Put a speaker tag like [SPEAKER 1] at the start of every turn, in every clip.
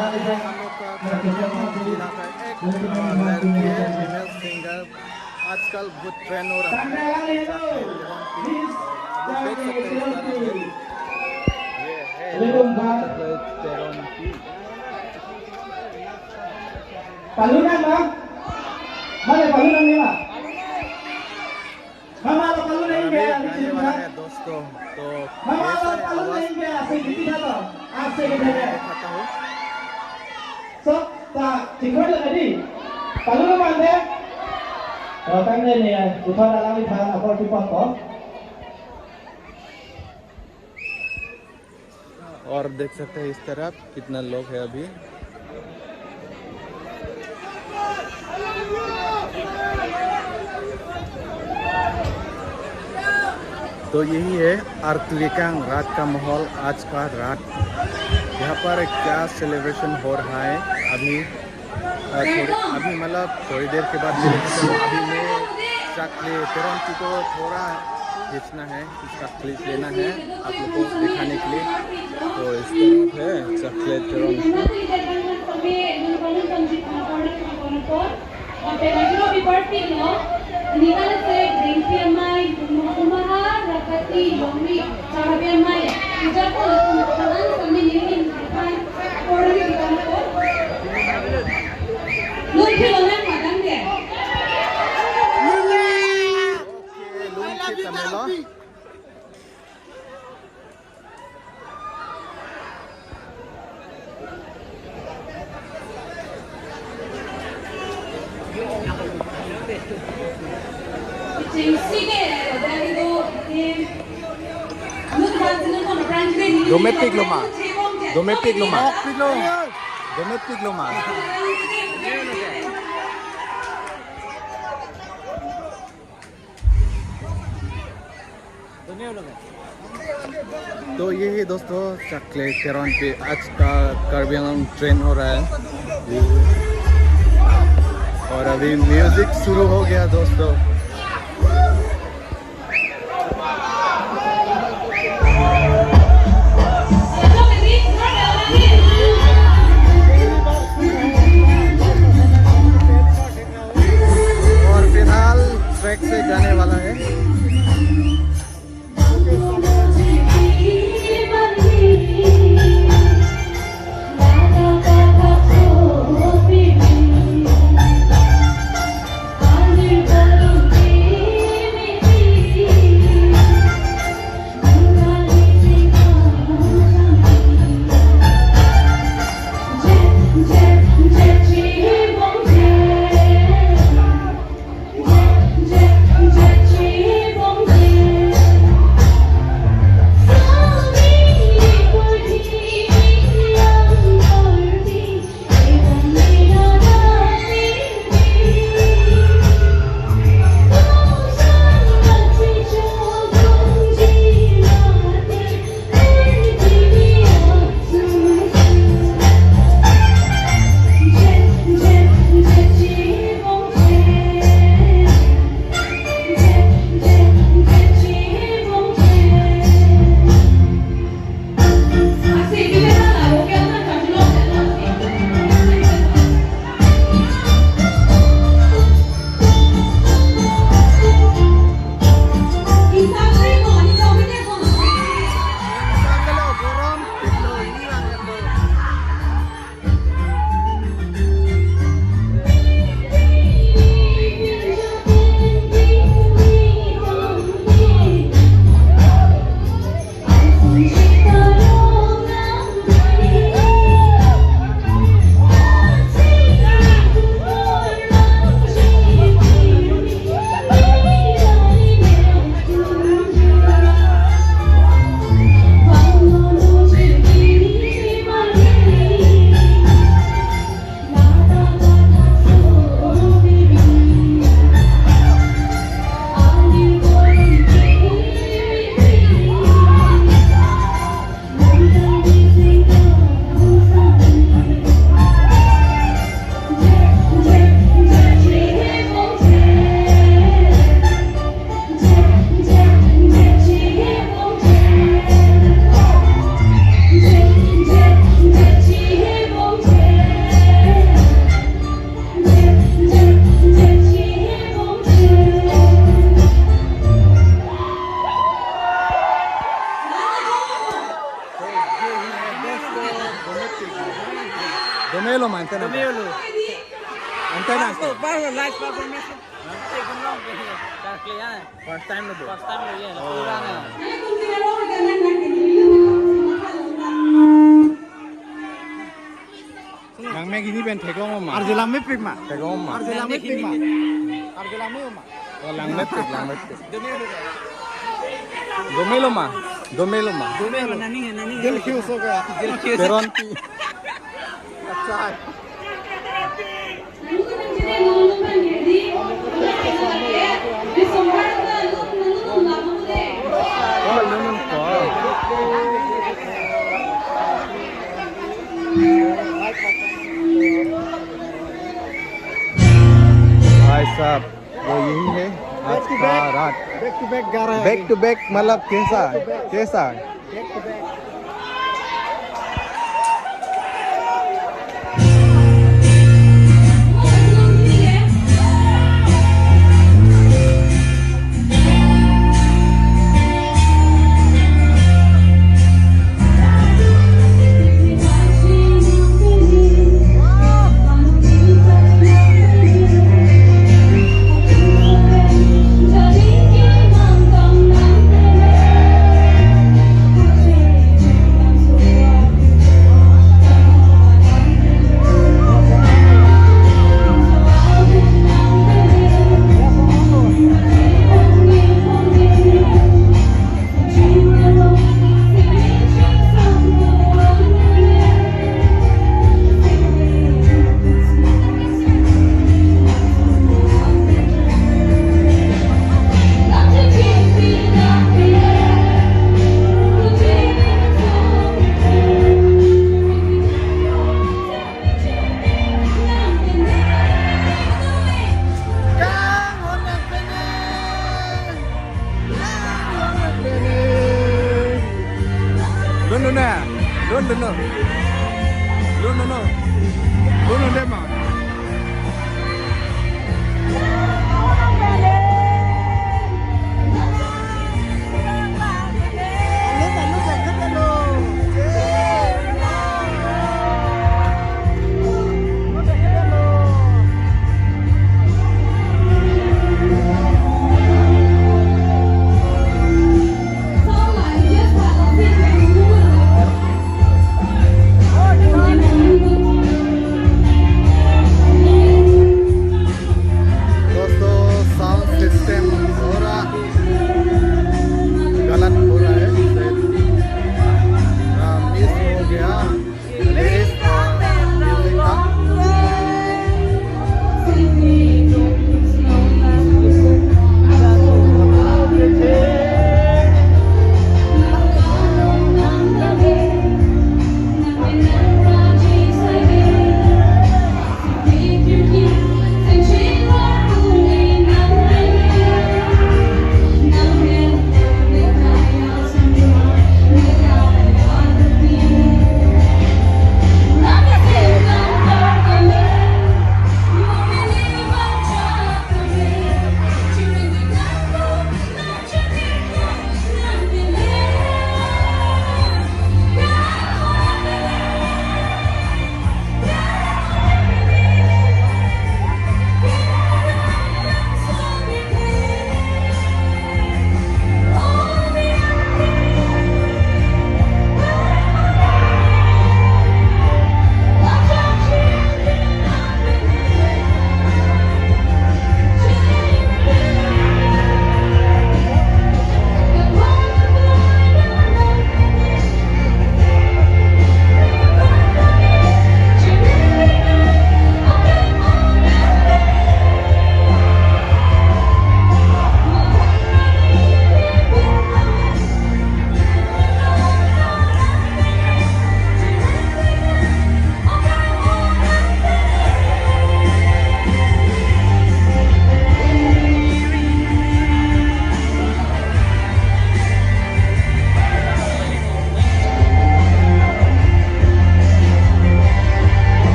[SPEAKER 1] हम लोग का जिला का एक लड़की है फीमेल सिंगर, आजकल बहुत ट्रेंड हो रहा है। देख सकते हैं
[SPEAKER 2] Palunan bang, mana palunan ni bang? Mama lo palunan
[SPEAKER 1] अभी
[SPEAKER 2] dia,
[SPEAKER 1] गाने वाला है दोस्तों, तो
[SPEAKER 2] Mama
[SPEAKER 1] कैसा
[SPEAKER 2] lo
[SPEAKER 1] है आवाज
[SPEAKER 2] palunan dia, saya kita tu, saya kita dia.
[SPEAKER 1] दिखाता हूँ।
[SPEAKER 2] So, tak cikgu ada tadi. Palunan mana? Kalau kan ni ya, utara dalam ni thang apa tu apa?
[SPEAKER 1] और देख सकते हैं इस तरफ कितना लोग है अभी। तो यही है आर्तविकांग रात का माहौल। आज का रात यहाँ पर क्या सेलिब्रेशन हो रहा है अभी मतलब थोड़ी देर के बाद अभी मैं चॉकलेट को थोड़ा खींचना है, इसका क्लिप लेना है आप लोग को दिखाने के लिए। तो इस तरफ है chocolate Domestic luma. Domestic luma. Domestic luma. तो ये है दोस्तों चॉकलेट कैरन पे आज का कार्बी आंगलॉन्ग ट्रेन हो रहा है और अभी म्यूजिक शुरू हो गया दोस्तों। और फिलहाल ट्रैक से जाने वाला है। Domelo mantan apa?
[SPEAKER 3] Domelo.
[SPEAKER 1] Mantan apa?
[SPEAKER 3] Baru live performance. Ikut long ke sini. Car clear.
[SPEAKER 1] First time na
[SPEAKER 3] First time lo ye. Pura na.
[SPEAKER 1] Nang meg ini ben teklong ma.
[SPEAKER 2] Arjelam me pik ma.
[SPEAKER 1] Teklong ma.
[SPEAKER 2] Arjelam me pik ma. Arjelam me ma.
[SPEAKER 1] Oh, lang met pik.
[SPEAKER 3] Domelo.
[SPEAKER 1] Domelo ma. Domelo ma.
[SPEAKER 3] Domelo nani है nani.
[SPEAKER 2] Dil khus ho gaya.
[SPEAKER 3] दिल की
[SPEAKER 1] Peronti.
[SPEAKER 2] अच्छा है।
[SPEAKER 1] Oh, lemon ko. भाई साहब वो यही है आज का रात
[SPEAKER 2] बैक टू बैक गा रहा है।
[SPEAKER 1] बैक टू बैक मतलब कैसा कैसा
[SPEAKER 2] back to back. Don't know.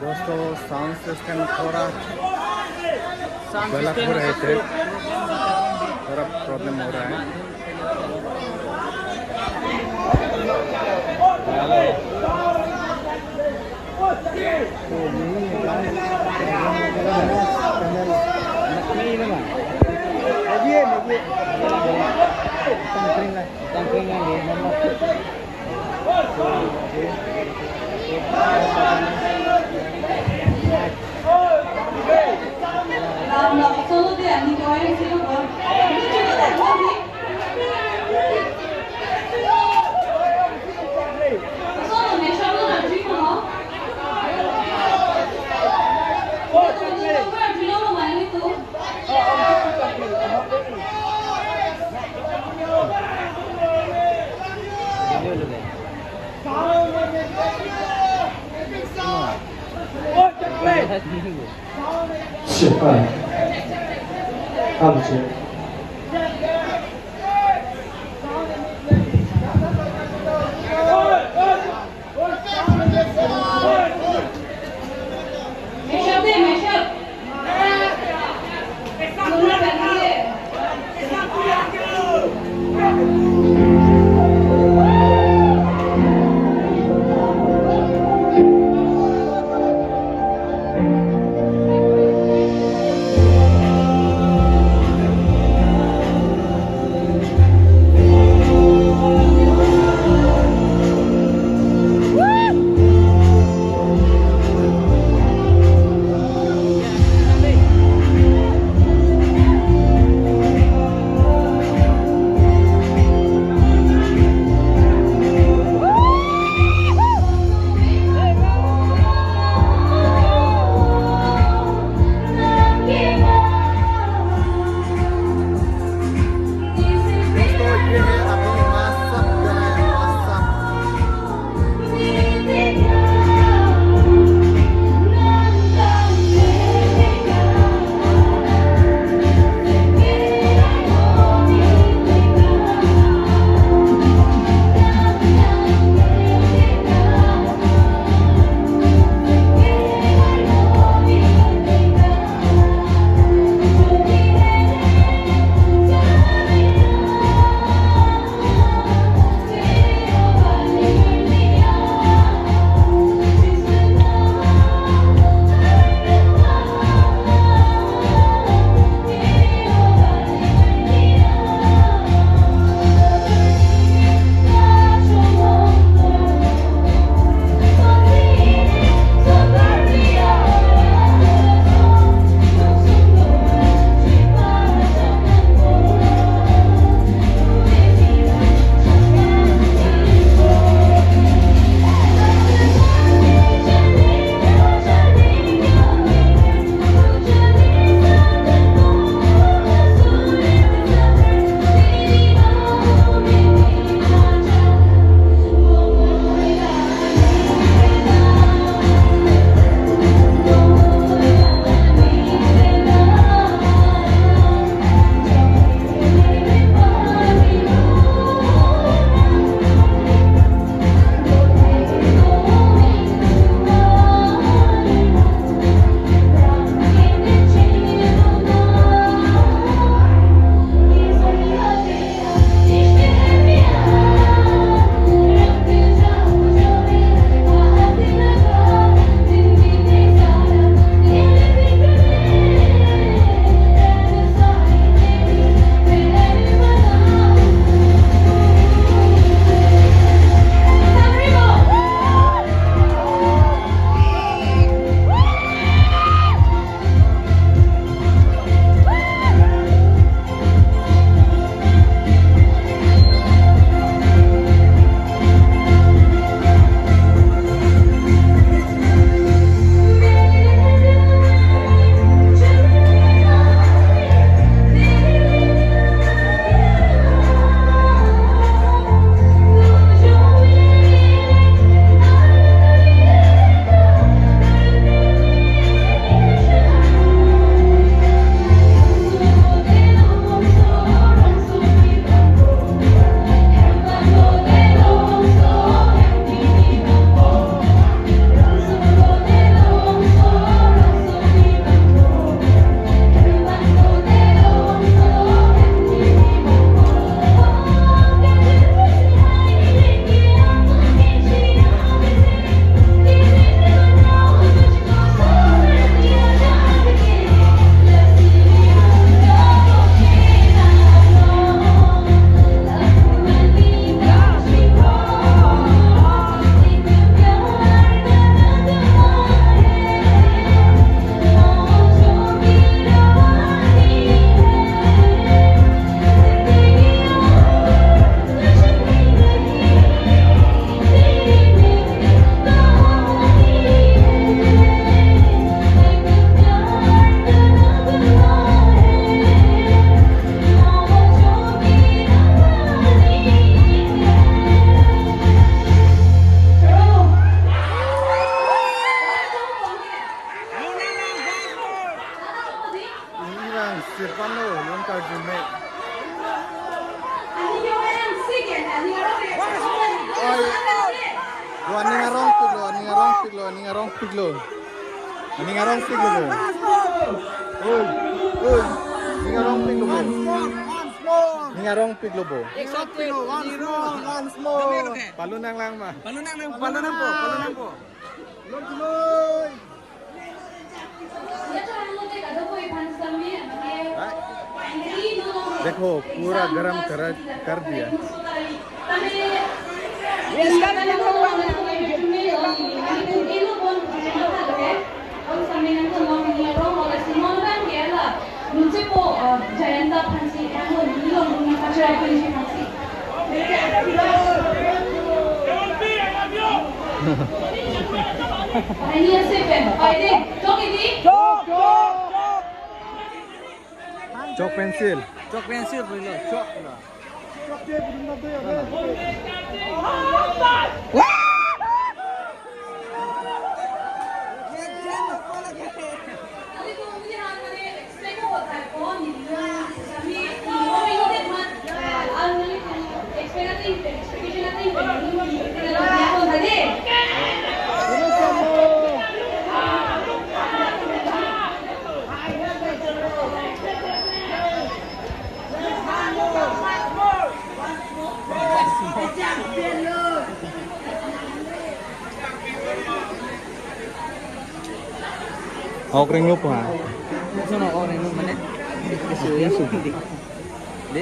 [SPEAKER 1] दोस्तों साउंड सिस्टम थोड़ा गलत हो रहे थे, थोड़ा प्रॉब्लम हो रहा है।
[SPEAKER 4] Solo de amigo, ¿eh? ¿Sí lo puedo? Solo me echaba una chica, ¿no?
[SPEAKER 2] Cepat. Habis.
[SPEAKER 1] Sirpano, yung karjume. Lo ani ngarong piglo. Ani ngarong piglo bo. Oi. Ni ngarong piglo bo.
[SPEAKER 3] Exactly. Once more.
[SPEAKER 1] Palunang lang ma.
[SPEAKER 3] Palunang po.
[SPEAKER 1] देखो पूरा गरम कर दिया चौक pencil
[SPEAKER 3] बोलो चौक ना
[SPEAKER 1] Ako ring lupa ha.
[SPEAKER 3] Gusto mo orin mo man eh. Kasuya sugi. Di.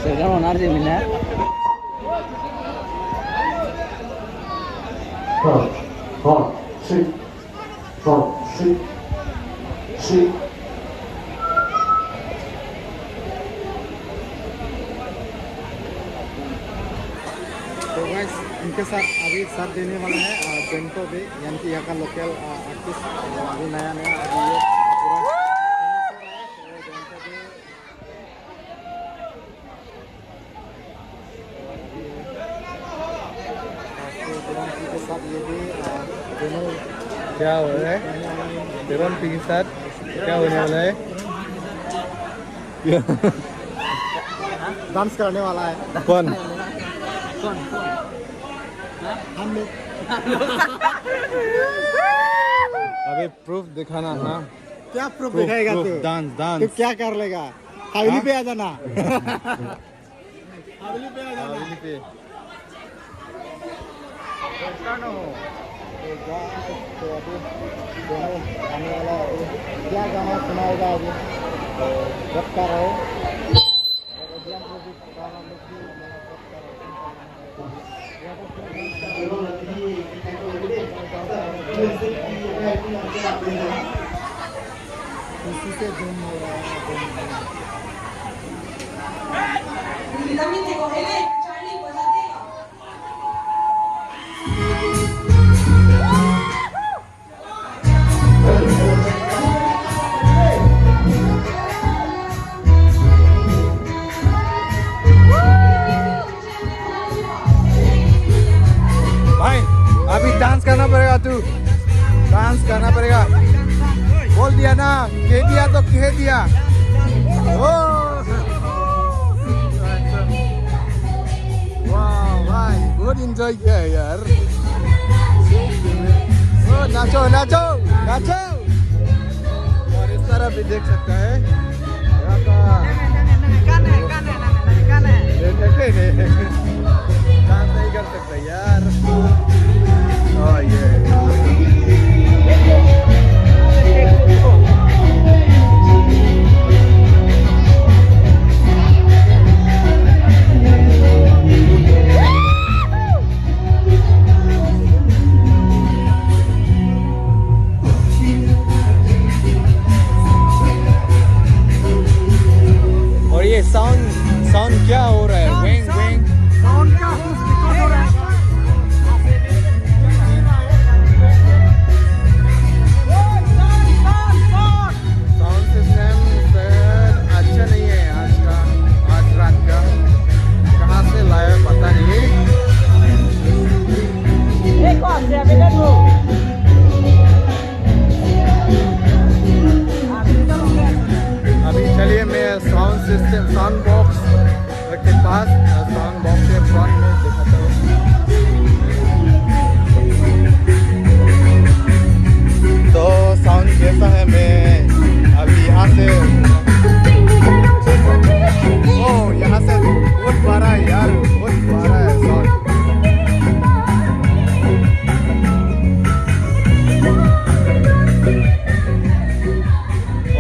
[SPEAKER 3] Sekarang mau narji mina.
[SPEAKER 2] Si.
[SPEAKER 1] तो guys इनके साथ अभी साथ देने वाला है बेंटो भी यानी कि यहाँ का लोकल आर्टिस्ट अभी नया अभी ये पूरा के साथ ये भी दोनों क्या हो रहा है देवन पी के साथ क्या होने वाला है डांस करने वाला है कौन हम लोग अबे प्रूफ दिखाना ना
[SPEAKER 3] क्या प्रूफ दिखाएगा तू?
[SPEAKER 1] डांस
[SPEAKER 3] तू क्या कर लेगा? हवेली पे आ जाना।
[SPEAKER 1] हवेली पे तो अभी दोनों आने वाला है क्या गाना सुनाएगा अभी रखता रहो इसी से धूम हो रहा है भाई अभी डांस करना पड़ेगा तू डांस करना पड़ेगा बोल दिया ना कह दिया तो कह दिया वाह भाई बहुत एंजॉय किया है यार नाचो नाचो नाचो और इस तरह भी देख सकता है यहाँ का डांस नहीं कर सकता यार ये और ये साउंड पास साउंड बॉक्स के फ्रंट में दिखाता हूँ। तो साउंड कैसा है, मैं अभी यहाँ से यहाँ से बहुत बड़ा है यार, बहुत बड़ा है साउंड।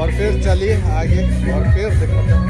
[SPEAKER 1] और फिर चलिए आगे और फिर दिखाता हूँ।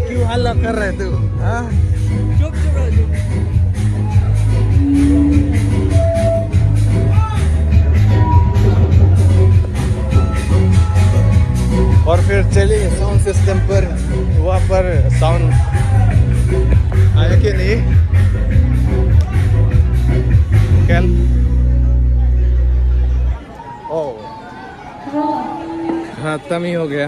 [SPEAKER 1] क्यों हल्ला कर रहे तू? हाँ
[SPEAKER 3] चुप चुप रहो चुप।
[SPEAKER 1] और फिर चलिए साउंड सिस्टम पर, वहाँ पर साउंड आया कि नहीं कल? ओ हाँ, खत्म ही हो गया।